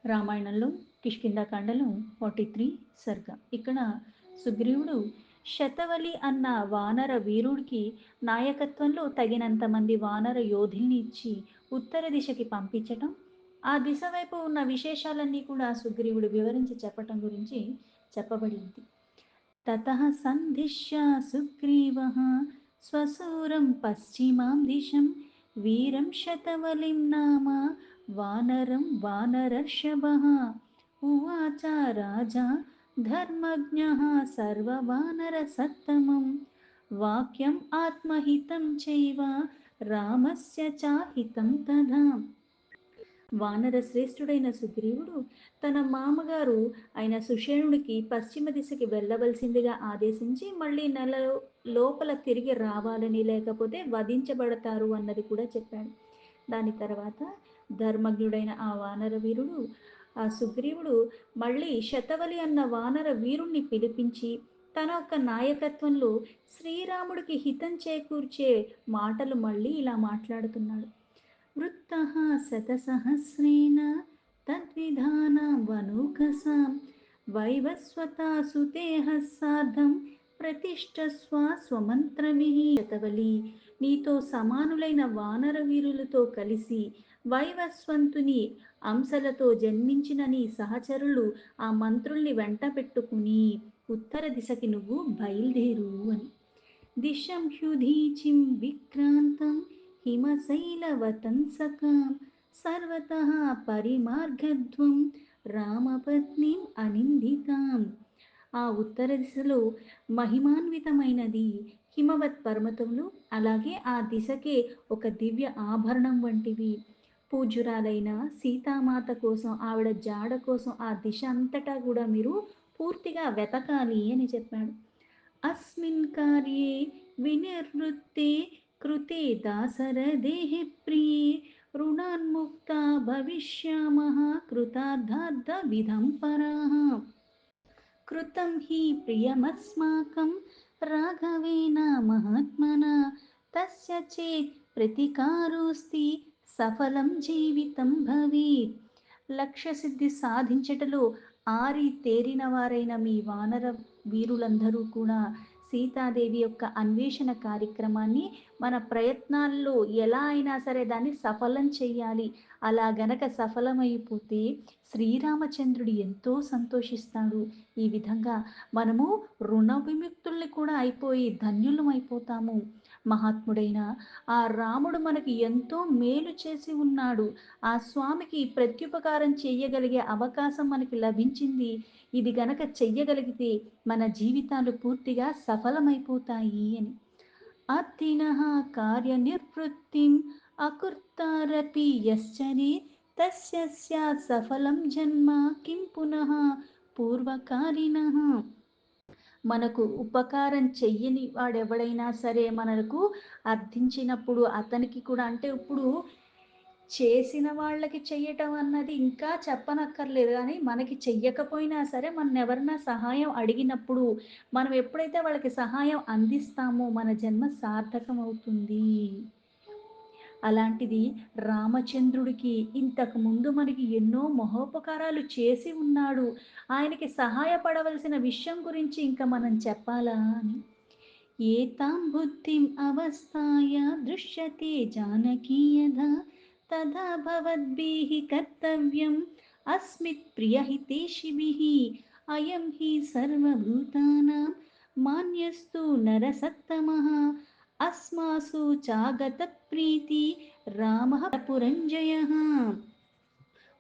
రామాయణంలో కిష్కింధాకాండలో 43 సర్గ. ఇక్కడ సుగ్రీవుడు శతవలి అన్న వానర వీరుడికి నాయకత్వంలో తగినంత మంది వానర యోధుల్ని ఇచ్చి ఉత్తర దిశకి పంపించటం, ఆ దిశ వైపు ఉన్న విశేషాలన్నీ కూడా సుగ్రీవుడు వివరించి చెప్పటం గురించి చెప్పబడింది. తతః సంధిష్య సుగ్రీవః స్వశూరం పశ్చిమాం దిశం వీరం శతవలిం నామ వానరం వానరర్షభః ఉవాచ రాజా ధర్మజ్ఞః సర్వవానరసత్తమం వాక్యం ఆత్మహితం చైవ రామస్య చాహితం తథా. వానర శ్రేష్ఠుడైన సుగ్రీవుడు తన మామగారు అయిన సుషేణుడికి పశ్చిమ దిశకి వెళ్ళవలసిందిగా ఆదేశించి మళ్ళీ నెల లోపల తిరిగి రావాలని, లేకపోతే వధించబడతారు అన్నది కూడా చెప్పాడు. దాని తర్వాత ధర్మజ్ఞుడైన ఆ వానర వీరుడు ఆ సుగ్రీవుడు మళ్ళీ శతవలి అన్న వానర వీరుణ్ణి పిలిపించి తన యొక్క నాయకత్వంలో శ్రీరాముడికి హితం చేకూర్చే మాటలు మళ్ళీ ఇలా మాట్లాడుతున్నాడు. వృత్తః శతసహస్రేణ తద్విధానాం వనూకసాం వైవస్వతాసు తేహ సార్ధం ప్రతిష్టస్వ స్వమంత్రమిః. శతవలి, నీతో సమానులైన వానర వీరులతో కలిసి వైవస్వంతుని అంశలతో జన్మించిన నీ సహచరులు ఆ మంత్రుల్ని వెంట పెట్టుకుని ఉత్తర దిశకి నువ్వు బయలుదేరు అని. దిశం హ్యుదీచిం విక్రాంతం హిమశైలవతంసకాం సర్వతః పరిమార్గధ్వం రామపత్నిం అనిందితాం. ఆ ఉత్తర దిశలో మహిమాన్వితమైనది హిమవత్ పర్వతములు, అలాగే ఆ దిశకే ఒక దివ్య ఆభరణం వంటివి. పూజ్యురాలైన సీతామాత కోసం, ఆవిడ జాడ కోసం ఆ దిశ అంతటా కూడా మీరు పూర్తిగా వెతకాలి అని చెప్పాడు. అస్మిన్ కార్యే వినిర్వృత్తే కృతే దాసరథేః ప్రియే రుణాన్ముక్తా భవిష్యామః కృతార్థార్థవిధం పరాః. కృతం హి ప్రియమస్మాకం రాఘవేన మహాత్మనా తస్య చేత్ ప్రతికారోస్తి సఫలం జీవితం భవేత్. లక్ష్య సిద్ధి సాధించటలో ఆరి తేరిన వారైన మీ వానర వీరులందరూ కూడా సీతాదేవి యొక్క అన్వేషణ కార్యక్రమాన్ని మన ప్రయత్నాల్లో ఎలా అయినా సరే దాన్ని సఫలం చెయ్యాలి. అలా గనక సఫలమైపోతే శ్రీరామచంద్రుడు ఎంతో సంతోషిస్తాడు. ఈ విధంగా మనము రుణ విముక్తుల్ని కూడా అయిపోయి ధన్యులం అయిపోతాము. మహాత్ముడైన ఆ రాముడు మనకి ఎంతో మేలు చేసి ఉన్నాడు. ఆ స్వామికి ప్రత్యుపకారం చెయ్యగలిగే అవకాశం మనకి లభించింది. ఇది గనక చెయ్యగలిగితే మన జీవితాలు పూర్తిగా సఫలమైపోతాయి అని. అర్థినః కార్యనిర్వృత్తిం అకుర్తారపి యశ్చరే తస్య స్యాత్ సఫలం జన్మ కిం పునః పూర్వకారిణః. మనకు ఉపకారం చెయ్యని వాడెవడైనా సరే మనకు అర్థించినప్పుడు అతనికి కూడా, అంటే ఇప్పుడు చేసిన వాళ్ళకి చెయ్యటం అన్నది ఇంకా చెప్పనక్కర్లేదు, కానీ మనకి చెయ్యకపోయినా సరే మన ఎవరన్నా సహాయం అడిగినప్పుడు మనం ఎప్పుడైతే వాళ్ళకి సహాయం అందిస్తామో మన జన్మ సార్థకం అవుతుంది. అలాంటిది రామచంద్రుడికి ఇంతకు ముందు మనకి ఎన్నో మహోపకారాలు చేసి ఉన్నాడు. ఆయనకి సహాయపడవలసిన విషయం గురించి ఇంకా మనం చెప్పాలా అని. ఏతాం బుద్ధిం అవస్థాయ దృశ్యతే జానకీ యథా తథా భవద్భిః కర్తవ్యం అస్మిత్ ప్రియహితేషిభిః అయం హి సర్వభూతానాం మాన్యస్తు నరసత్తమః అస్మాసు చాగత ప్రీతి రామః పురంజయః.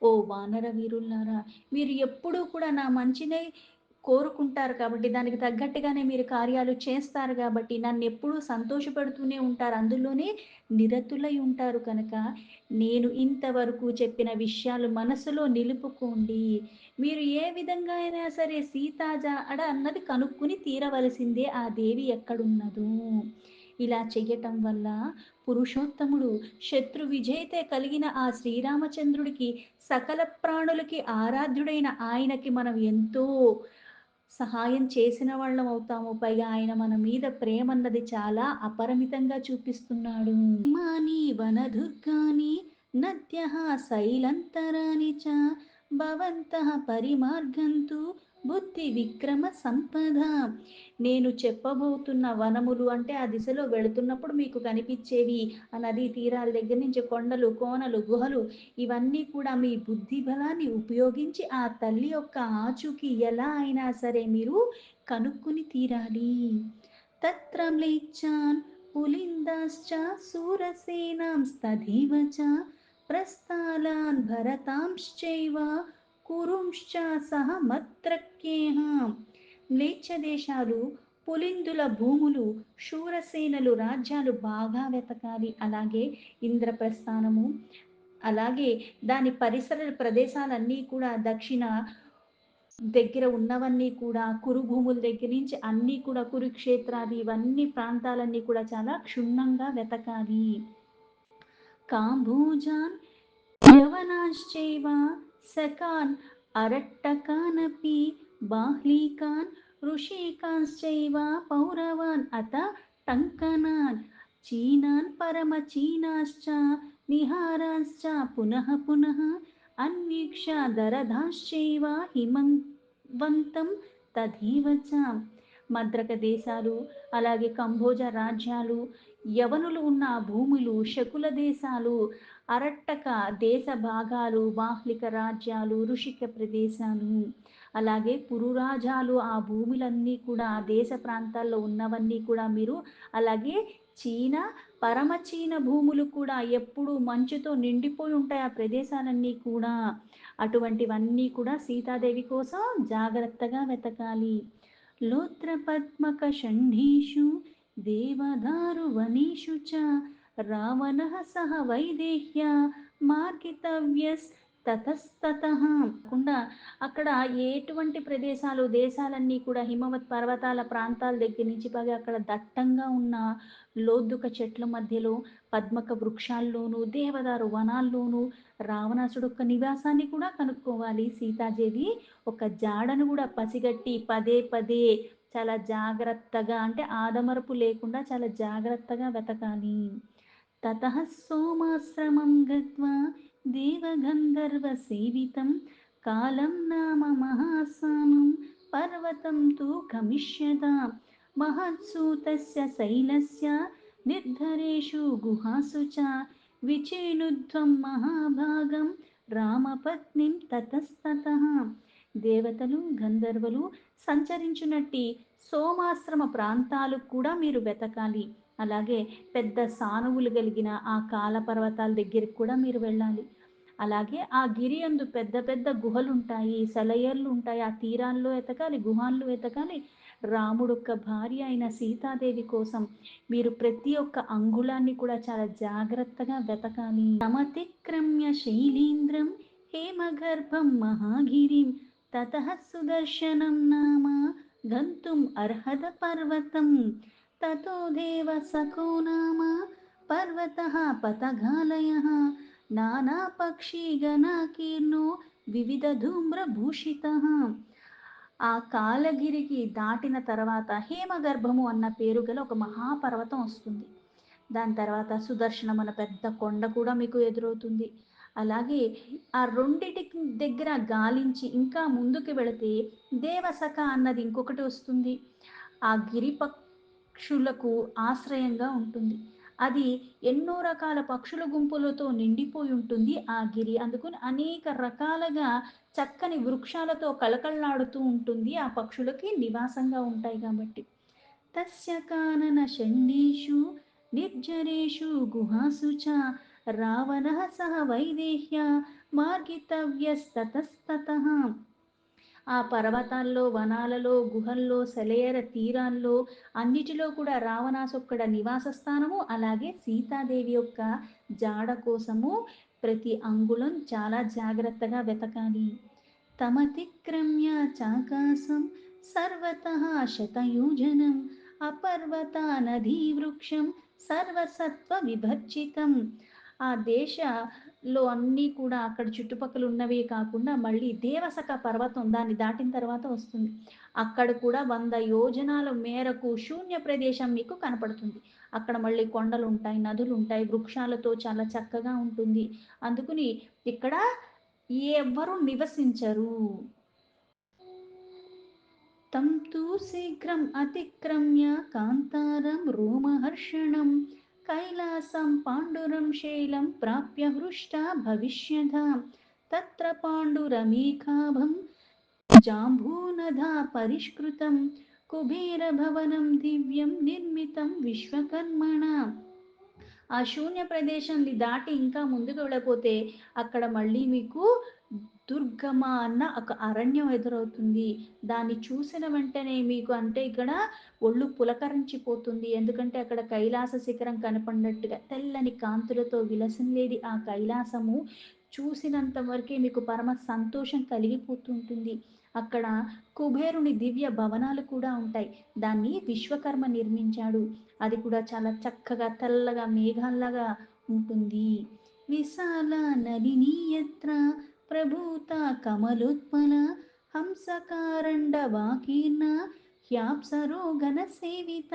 ఓ వానర వీరులారా, మీరు ఎప్పుడూ కూడా నా మంచినే కోరుకుంటారు కాబట్టి, దానికి తగ్గట్టుగానే మీరు కార్యాలు చేస్తారు కాబట్టి, నన్ను ఎప్పుడూ సంతోషపెడుతూనే ఉంటారు, అందులోనే నిరతులై ఉంటారు కనుక నేను ఇంతవరకు చెప్పిన విషయాలు మనసులో నిలుపుకోండి. మీరు ఏ విధంగా అయినా సరే సీతాజాడ అన్నది కనుక్కుని తీరవలసిందే, ఆ దేవి ఎక్కడున్నదో. ఇలా చెయ్యటం వల్ల పురుషోత్తముడు శత్రు విజేత కలిగిన ఆ శ్రీరామచంద్రుడికి, సకల ప్రాణులకి ఆరాధ్యుడైన ఆయనకి మనం ఎంతో సహాయం చేసిన వాళ్ళం అవుతాము. పైగా ఆయన మన మీద ప్రేమ అన్నది చాలా అపరిమితంగా చూపిస్తున్నాడు. మాని వనదుర్గాని నద్యః శైలంతరాని చ భవంతః పరిమార్గంతు బుద్ధి విక్రమ సంపద. నేను చెప్పబోతున్న వనములు అంటే ఆ దిశలో వెళుతున్నప్పుడు మీకు కనిపించేవి ఆ నదీ తీరాల దగ్గర నుంచి కొండలు, కోనలు, గుహలు ఇవన్నీ కూడా మీ బుద్ధి బలాన్ని ఉపయోగించి ఆ తల్లి యొక్క ఆచూకీ ఎలా అయినా సరే మీరు కనుక్కొని తీరాలి. తత్ర మ్లేచ్ఛాన్ పులిందాశ్చ శూరసేనాంస్తథైవ చ ప్రస్థాలాన్ భరతాంశ్చైవ కురుంశ్చ సహ మత్రక్యేహ. మ్లేచ్ఛ దేశాలు, పులిందుల భూములు, శూరసేనలు రాజ్యాలు బాగా వెతకాలి. అలాగే ఇంద్రప్రస్థానము, అలాగే దాని పరిసర ప్రదేశాలన్నీ కూడా దక్షిణ దగ్గర ఉన్నవన్నీ కూడా కురు భూముల దగ్గర నుంచి అన్నీ కూడా కురుక్షేత్రాది ఇవన్నీ ప్రాంతాలన్నీ కూడా చాలా క్షుణ్ణంగా వెతకాలి. కాంభోజాన్ యవనాశ్చైవ సకాన్ అరట్టకానపి బాహ్లీకాన్ ఋషికాంశ్చైవ పౌరవాన్ అత టంకనాన్ చీనాన్ పరమచీనాశ్చ నిహారాశ్చ పునః పునః అన్వీక్ష దరధాశ్చైవ హిమవంతం తథైవ చ. మద్రక దేశాలు, అలాగే కంబోజ రాజ్యాలు, యవనులు ఉన్న భూములు, శకుల దేశాలు, అరట్టక దేశ భాగాలు, బాహ్లిక రాజ్యాలు, ఋషిక ప్రదేశాలు, అలాగే పురురాజాలు ఆ భూములన్నీ కూడా ఆ దేశ ప్రాంతాల్లో ఉన్నవన్నీ కూడా మీరు, అలాగే చీనా పరమ చీన భూములు కూడా ఎప్పుడు మంచుతో నిండిపోయి ఉంటాయి ఆ ప్రదేశాలన్నీ కూడా. అటువంటివన్నీ కూడా సీతాదేవి కోసం జాగ్రత్తగా వెతకాలి. లోత్రపద్మక షంఢీషు దేవదారు వనేషు చ రావణః సహ వైదేహ్య మార్గితవ్యస్ తతస్తతః. కాకుండా అక్కడ ఎటువంటి ప్రదేశాలు, దేశాలన్నీ కూడా హిమవత్ పర్వతాల ప్రాంతాల దగ్గర నుంచి బాగా అక్కడ దట్టంగా ఉన్న లోదుక చెట్ల మధ్యలో, పద్మక వృక్షాల్లోనూ, దేవదారు వనాల్లోనూ రావణాసుడు యొక్క నివాసాన్ని కూడా కనుక్కోవాలి. సీతాదేవి ఒక జాడను కూడా పసిగట్టి పదే పదే చాలా జాగ్రత్తగా అంటే ఆదమరపు లేకుండా చాలా జాగ్రత్తగా వెతకాలి. తతః సోమాశ్రమం గత్వా దేవగంధర్వసేవితం కాలం నామ మహాసానం పర్వతం తు గమిష్యత. మహత్సు తస్య శైలస్య నిర్ధరేషు గుహాసు చ విచేనుధ్వం మహాభాగం రామపత్నిం తతస్తతః. దేవతలు, గంధర్వులు సంచరించునట్టి సోమాశ్రమ ప్రాంతాలు కూడా మీరు వెతకాలి. అలాగే పెద్ద సానువులు కలిగిన ఆ కాల పర్వతాల దగ్గరికి కూడా మీరు వెళ్ళాలి. అలాగే ఆ గిరి అందు పెద్ద పెద్ద గుహలు ఉంటాయి, సెలయేర్లు ఉంటాయి. ఆ తీరాల్లో వెతకాలి, గుహాల్లో వెతకాలి. రాముడు యొక్క భార్య అయిన సీతాదేవి కోసం మీరు ప్రతి ఒక్క అంగుళాన్ని కూడా చాలా జాగ్రత్తగా వెతకాలి. సమతిక్రమ్య శైలీంద్రం హేమగర్భం మహాగిరిం తతః సుదర్శనం నామ గంతుం అర్హత పర్వతం. తతో దేవ సఖో నామ పర్వతః పతగాలయః నానాపక్షిగణకీర్ణో వివిధ ధూమ్రభూషితః. ఆ కాలగిరికి దాటిన తర్వాత హేమగర్భము అన్న పేరు గల ఒక మహాపర్వతం వస్తుంది. దాని తర్వాత సుదర్శనం అన్న పెద్ద కొండ కూడా మీకు ఎదురవుతుంది. అలాగే ఆ రెండిటి దగ్గర గాలించి ఇంకా ముందుకు వెళితే దేవసఖ అన్నది ఇంకొకటి వస్తుంది. ఆ గిరి పక్షులకు ఆశ్రయంగా ఉంటుంది. అది ఎన్నో రకాల పక్షుల గుంపులతో నిండిపోయి ఉంటుంది ఆ గిరి. అందుకని అనేక రకాలుగా చక్కని వృక్షాలతో కళకళలాడుతూ ఉంటుంది. ఆ పక్షులకి నివాసంగా ఉంటాయి కాబట్టి. తస్య కానన షण्णेषु నిర్జరేషు గుహాసు చ రావణః సహ వైదేహ్య మార్గితవ్యస్తతస్తతః. ఆ పర్వతాల్లో, వనాలలో, గుహల్లో, సెలయేర తీరాల్లో అన్నిటిలో కూడా రావణాసుక్కడ నివాస స్థానము, అలాగే సీతాదేవి యొక్క జాడ కోసము ప్రతి అంగుళం చాలా జాగ్రత్తగా వెతకాలి. తమతిక్రమ్య చాకాశం సర్వతః శతయోజనం అపర్వత నదీ వృక్షం సర్వసత్వ విభర్జితం. ఆ దేశలో అన్నీ కూడా అక్కడ చుట్టుపక్కల ఉన్నవే కాకుండా మళ్ళీ దేవసక పర్వతం దాన్ని దాటిన తర్వాత వస్తుంది. అక్కడ కూడా 100 యోజనాల మేరకు శూన్య ప్రదేశం మీకు కనపడుతుంది. అక్కడ మళ్ళీ కొండలు ఉంటాయి, నదులు ఉంటాయి, వృక్షాలతో చాలా చక్కగా ఉంటుంది. అందుకని ఇక్కడ ఎవ్వరు నివసించరు. తం తు శీఘ్రం అతిక్రమ్య కాంతారం రోమహర్షణం కైలాసం పాండురం శైలం ప్రాప్య హృష్టా భవిష్యథా తత్ర పాండురమేకాభం జాంబూనధా పరిష్కృతం కుబేరభవనం దివ్యం నిర్మితం విశ్వకర్మణ. ఆ శూన్య ప్రదేశాన్ని దాటి ఇంకా ముందుకు వెళ్ళకపోతే అక్కడ మళ్ళీ మీకు దుర్గమ అన్న ఒక అరణ్యం ఎదురవుతుంది. దాన్ని చూసిన వెంటనే మీకు అంటే ఇక్కడ ఒళ్ళు పులకరించిపోతుంది. ఎందుకంటే అక్కడ కైలాస శిఖరం కనపడినట్టుగా తెల్లని కాంతులతో విలసిల్లేది ఆ కైలాసము చూసినంత వరకే మీకు పరమ సంతోషం కలిగిపోతుంటుంది. అక్కడ కుబేరుని దివ్య భవనాలు కూడా ఉంటాయి. దాన్ని విశ్వకర్మ నిర్మించాడు. అది కూడా చాలా చక్కగా తెల్లగా మేఘాల్లాగా ఉంటుంది. విశాల నలినీయత్ర ప్రభూత కమలోత్పల హంసకారండ వాకీర్ణ హ్యాప్సరోగణ సేవిత.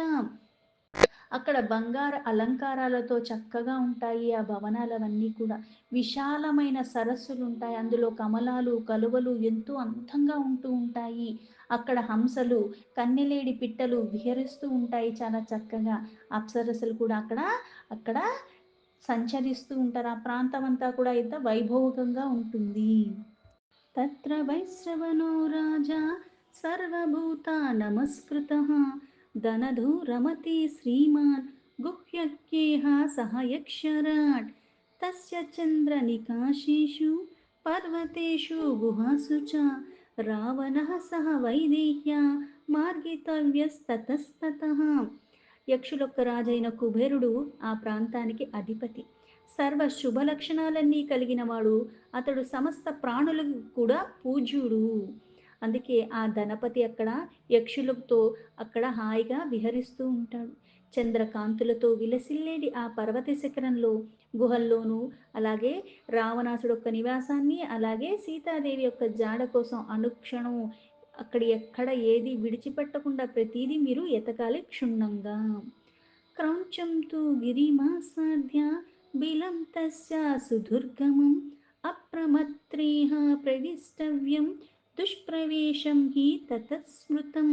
అక్కడ బంగారు అలంకారాలతో చక్కగా ఉంటాయి ఆ భవనాలవన్నీ కూడా. విశాలమైన సరస్సులు ఉంటాయి. అందులో కమలాలు కలువలు ఎంతో అందంగా ఉంటూ ఉంటాయి. అక్కడ హంసలు కన్నెలేడి పిట్టలు విహరిస్తూ ఉంటాయి చాలా చక్కగా. అప్సరసలు కూడా అక్కడ అక్కడ సంచరిస్తూ ఉంటారు. ఆ ప్రాంతం అంతా కూడా ఎంత వైభోగంగా ఉంటుంది. తత్ర వైశ్రవణో రాజా సర్వభూతా నమస్కృతః ధనధో రమతి శ్రీమాన్ గుహ్యక్యేహ సహ యక్షరాట్ తస్య చంద్రనికాశేషు పర్వతేషు గుహాసు చ రావణః సహ వైదేహ్య మార్గితవ్యస్తతస్తతః. యక్షులొక్క రాజైన కుబేరుడు ఆ ప్రాంతానికి అధిపతి. సర్వ శుభ లక్షణాలన్నీ కలిగిన వాడు. అతడు సమస్త ప్రాణులకు కూడా పూజ్యుడు. అందుకే ఆ ధనపతి అక్కడ యక్షులతో అక్కడ హాయిగా విహరిస్తూ ఉంటాడు. చంద్రకాంతులతో విలసిల్లేడి ఆ పర్వత శిఖరంలో గుహల్లోనూ, అలాగే రావణాసుడు యొక్క నివాసాన్ని, అలాగే సీతాదేవి యొక్క జాడ కోసం అనుక్షణం అక్కడ ఎక్కడ ఏది విడిచిపెట్టకుండా ప్రతిదీ మీరు ఎతకాలి క్షుణ్ణంగా. క్రౌంచం తు గిరిమాసాద్య బిలం తస్య సుదుర్గమం అప్రమత్రేహ ప్రవిష్టవ్యం దుష్ప్రవేశం హి తతస్మృతం.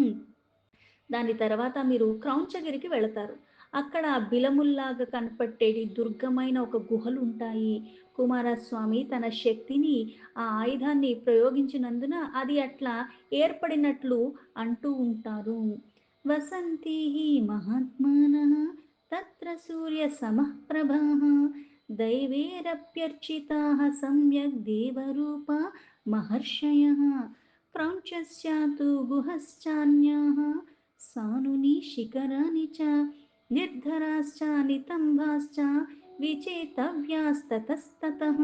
దాని తర్వాత మీరు క్రౌంచగిరికి వెళతారు. అక్కడ బిలముల్లాగా కనపట్టేటి దుర్గమైన ఒక గుహలు ఉంటాయి. కుమారస్వామి తన శక్తిని ఆ ఆయుధాన్ని ప్రయోగించినందున అది అట్లా ఏర్పడినట్లు అంటూ ఉంటారు. వసంతి మహాత్మాన తత్ర సూర్య సమఃప్రభా దైవేరప్యర్చితా సమ్యక్ దేవరూప మహర్షయ క్రౌంచస్యాతు గుహశ్చాన్యాః సానుని శిఖరాని చ నిర్ధరాశ్చ నితంబాశ్చ విచేతవ్యాస్తతస్తతః.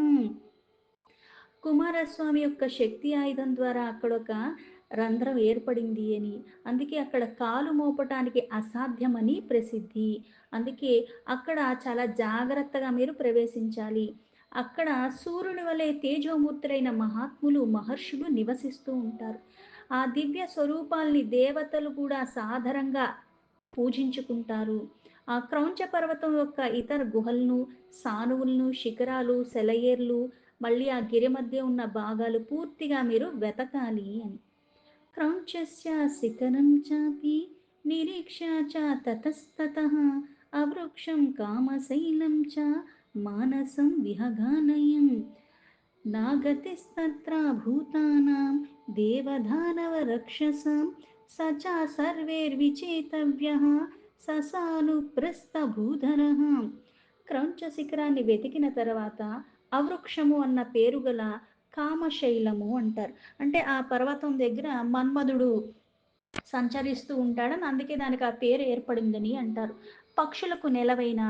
కుమారస్వామి యొక్క శక్తి ఆయుధం ద్వారా అక్కడ ఒక రంధ్రం ఏర్పడింది అని, అందుకే అక్కడ కాలు మోపటానికి అసాధ్యమని ప్రసిద్ధి. అందుకే అక్కడ చాలా జాగ్రత్తగా మీరు ప్రవేశించాలి. అక్కడ సూర్యుని వలె తేజోమూర్తులైన మహాత్ములు మహర్షులు నివసిస్తూ ఉంటారు. ఆ దివ్య స్వరూపాల్ని దేవతలు కూడా సాదరంగా పూజించుకుంటారు. ఆ క్రౌంచ పర్వతం యొక్క ఇతర గుహలను, సానువులను, శిఖరాలు, సెలయేర్లు, మళ్ళీ ఆ గిరి మధ్య ఉన్న భాగాలు పూర్తిగా మీరు వెతకాలి అని. క్రౌంచస్య శిఖరం చాపి నిరీక్ష్య చ తతస్తతః అవృక్షం కామశైలం చ మానసం విహగానయం నాగతిస్తత్ర భూతానాం దేవదానవరక్షసాం స చ సర్వైర్విచేతవ్యః ససానుప్రస్థభూధరః. క్రౌంచ శిఖరాన్ని వెతికిన తర్వాత అవృక్షము అన్న పేరు గల కామశైలము అంటారు. అంటే ఆ పర్వతం దగ్గర మన్మధుడు సంచరిస్తూ ఉంటాడని, అందుకే దానికి ఆ పేరు ఏర్పడిందని అంటారు. పక్షులకు నెలవైన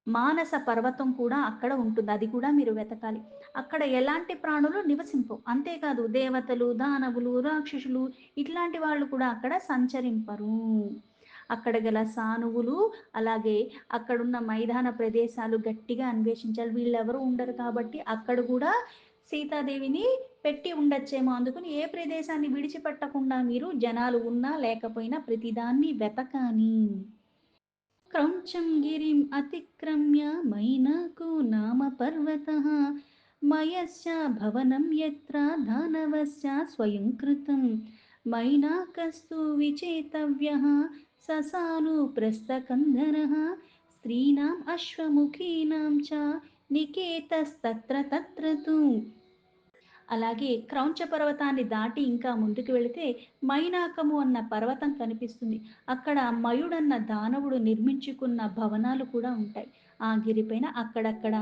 మానస పర్వతం కూడా అక్కడ ఉంటుంది. అది కూడా మీరు వెతకాలి. అక్కడ ఎలాంటి ప్రాణులు నివసింపవు. అంతేకాదు దేవతలు, దానవులు, రాక్షసులు ఇట్లాంటి వాళ్ళు కూడా అక్కడ సంచరింపరు. అక్కడ గల సానువులు, అలాగే అక్కడున్న మైదాన ప్రదేశాలు గట్టిగా అన్వేషించాలి. వీళ్ళెవరు ఉండరు కాబట్టి అక్కడ కూడా సీతాదేవిని పెట్టి ఉండొచ్చేమో. అందుకని ఏ ప్రదేశాన్ని విడిచిపెట్టకుండా మీరు జనాలు ఉన్నా లేకపోయినా ప్రతిదాన్ని వెతకాలి. క్రౌంచం గిరిం అతిక్రమ్య మైనాకో నామ పర్వతః మయశ్చ భవనం యత్ర దానవశ్చ స్వయం కృతం మైనాకస్తు విచేతవ్యః ససాను ప్రస్థకందరః స్త్రీణాం అశ్వముఖీనాం చ నికేతస్తత్ర తత్ర తు. అలాగే క్రౌంచ పర్వతాన్ని దాటి ఇంకా ముందుకు వెళితే మైనాకము అన్న పర్వతం కనిపిస్తుంది. అక్కడ మయుడన్న దానవుడు నిర్మించుకున్న భవనాలు కూడా ఉంటాయి. ఆ గిరిపైన అక్కడక్కడ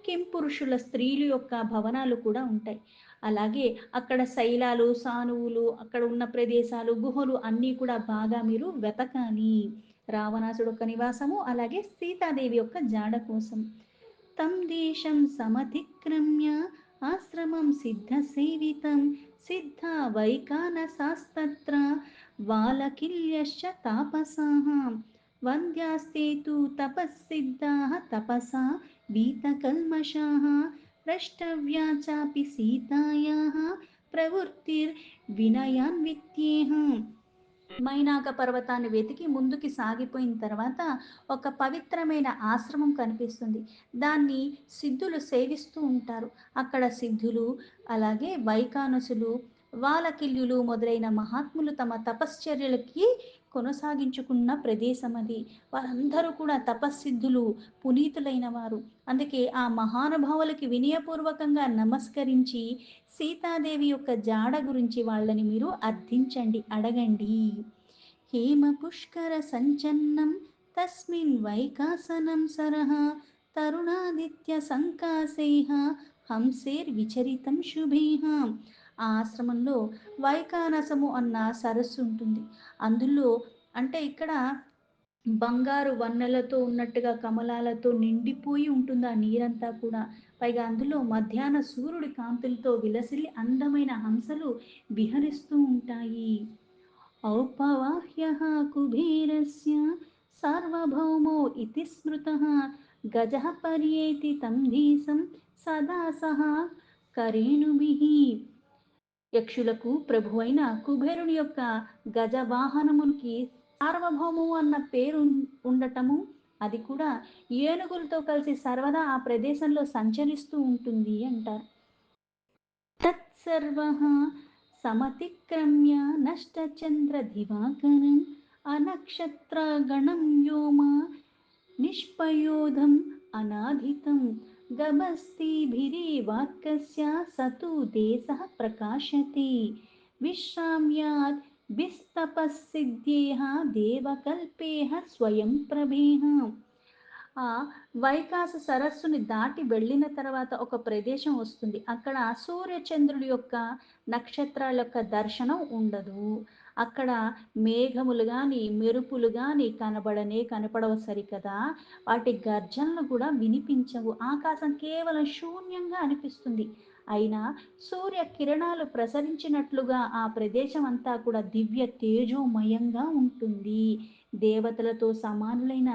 కింపురుషుల స్త్రీలు యొక్క భవనాలు కూడా ఉంటాయి. అలాగే అక్కడ శైలాలు, సానువులు, అక్కడ ఉన్న ప్రదేశాలు, గుహలు అన్నీ కూడా బాగా మీరు వెతకాలి. రావణాసుడు యొక్క నివాసము, అలాగే సీతాదేవి యొక్క జాడ కోసం. తం దేశం సమతిక్రమ్య ఆశ్రమం సిద్ధసేవితం సిద్ధా వైకానసాస్తత్ర వాలకిల్యశ్చ తాపసాః వంద్యాస్తే తు తపస్సిద్ధాః తపసా వీతకల్మషాः ద్రష్టవ్యా చాపి సీతాయాः ప్రవృత్తిర్వినయాన్విత్యేహ. మైనాక పర్వతాన్ని వెతికి ముందుకి సాగిపోయిన తర్వాత ఒక పవిత్రమైన ఆశ్రమం కనిపిస్తుంది. దాన్ని సిద్ధులు సేవిస్తూ ఉంటారు. అక్కడ సిద్ధులు, అలాగే వైకానసులు, వాలకిల్యులు మొదలైన మహాత్ములు తమ తపశ్చర్యలకి కొనసాగించుకున్న ప్రదేశం అది. వారందరూ కూడా తపస్సిద్ధులు, పునీతులైన వారు. అందుకే ఆ మహానుభావులకి వినయపూర్వకంగా నమస్కరించి సీతాదేవి యొక్క జాడ గురించి వాళ్ళని మీరు అర్థించండి, అడగండి. హేమ పుష్కర సంచన్నం తస్మిన్ వైకాసనం సరః తరుణాదిత్య సంకాశైః హంసేర్విచరితం శుభైః. ఆ ఆశ్రమంలో వైకానసము అన్న సరస్సు ఉంటుంది. అందులో అంటే ఇక్కడ బంగారు వన్నెలతో ఉన్నట్టుగా కమలాలతో నిండిపోయి ఉంటుంది ఆ నీరంతా కూడా. పైగా అందులో మధ్యాహ్న సూర్యుడి కాంతులతో విలసిల్లి అందమైన హంసలు విహరిస్తూ ఉంటాయి. ఔపవాహ్యః కుబేరస్య సార్వభౌమో ఇతి స్మృతః గజః పర్యేతి తం దేశం సదా సహ కరేణుభిః. యక్షులకు ప్రభువైన కుబేరుని యొక్క గజవాహనమునికి సార్వభౌమము అన్న పేరు ఉండటము, అది కూడా ఏనుగులతో కలిసి సర్వదా ఆ ప్రదేశంలో సంచరిస్తూ ఉంటుంది అంటారు. తత్సర్వః సమతిక్రమ్య నష్టచంద్ర దివాకరం అనక్షత్రగణం వ్యోమ నిష్పయోధం అనాధితం గభస్తిభిరేవార్కస్య సతు దేశః ప్రకాశతే విశ్రామ్యాద్ బిస్తపస్సిద్ధ్యేహ దేవకల్పేహ స్వయం ప్రభేహ. ఆ వైకాస సరస్సుని దాటి వెళ్ళిన తర్వాత ఒక ప్రదేశం వస్తుంది. అక్కడ సూర్యచంద్రుడి యొక్క నక్షత్రాల యొక్క దర్శనం ఉండదు. అక్కడ మేఘములు కానీ మెరుపులు కానీ కనపడవు సరికదా. వాటి గర్జనలు కూడా వినిపించవు. ఆకాశం కేవలం శూన్యంగా అనిపిస్తుంది. అయినా సూర్య కిరణాలు ప్రసరించినట్లుగా ఆ ప్రదేశం అంతా కూడా దివ్య తేజోమయంగా ఉంటుంది. దేవతలతో సమానులైన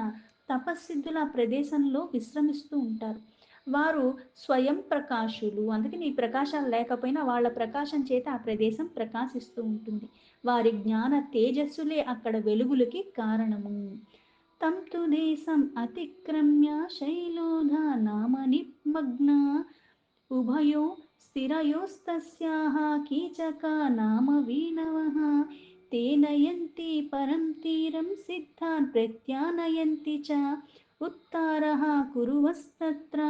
తపస్సిద్ధుల ప్రదేశంలో విశ్రమిస్తూ ఉంటారు. వారు స్వయం ప్రకాశులు. అందుకని ఈ ప్రకాశాలు లేకపోయినా వాళ్ళ ప్రకాశం చేత ఆ ప్రదేశం ప్రకాశిస్తూ ఉంటుంది. వారి జ్ఞాన తేజస్సులే అక్కడ వెలుగులకి కారణము. తం తు దేశం అతిక్రమ్య శైలోధ నామ నిమగ్న ఉభయో స్థిరయోస్తస్యాః కీచకా నామ వీణవః ते नयन्ति परं तीरं सिद्धान् प्रत्यानयन्ति च उत्तारः कुरुवस्तत्र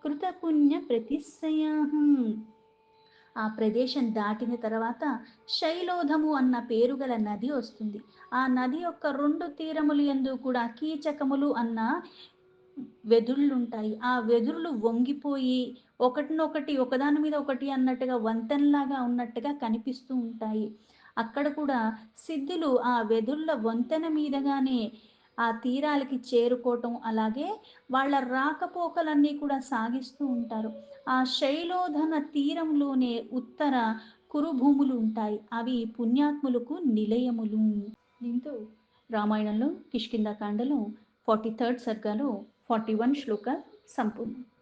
కృతపుణ్యప్రతిశ్రయాః. ఆ ప్రదేశం దాటిన తర్వాత శైలోధము అన్న పేరు గల నది వస్తుంది. ఆ నది యొక్క రెండు తీరములు యందు కూడా కీచకములు అన్న వెదుళ్ళుంటాయి. ఆ వెదురులు వంగిపోయి ఒకటినొకటి ఒకదాని మీద ఒకటి అన్నట్టుగా వంతెనలాగా ఉన్నట్టుగా కనిపిస్తూ ఉంటాయి. అక్కడ కూడా సిద్ధులు ఆ వెదుళ్ళ వంతెన మీదగానే ఆ తీరాలకి చేరుకోవటం, అలాగే వాళ్ళ రాకపోకలన్నీ కూడా సాగిస్తూ ఉంటారు. ఆ శైలోధన తీరంలోనే ఉత్తర కురుభూములు ఉంటాయి. అవి పుణ్యాత్ములకు నిలయములు. దీంతో రామాయణంలో కిష్కింధాకాండలో 43rd సర్గలో 41 శ్లోకాలు సంపూర్ణం.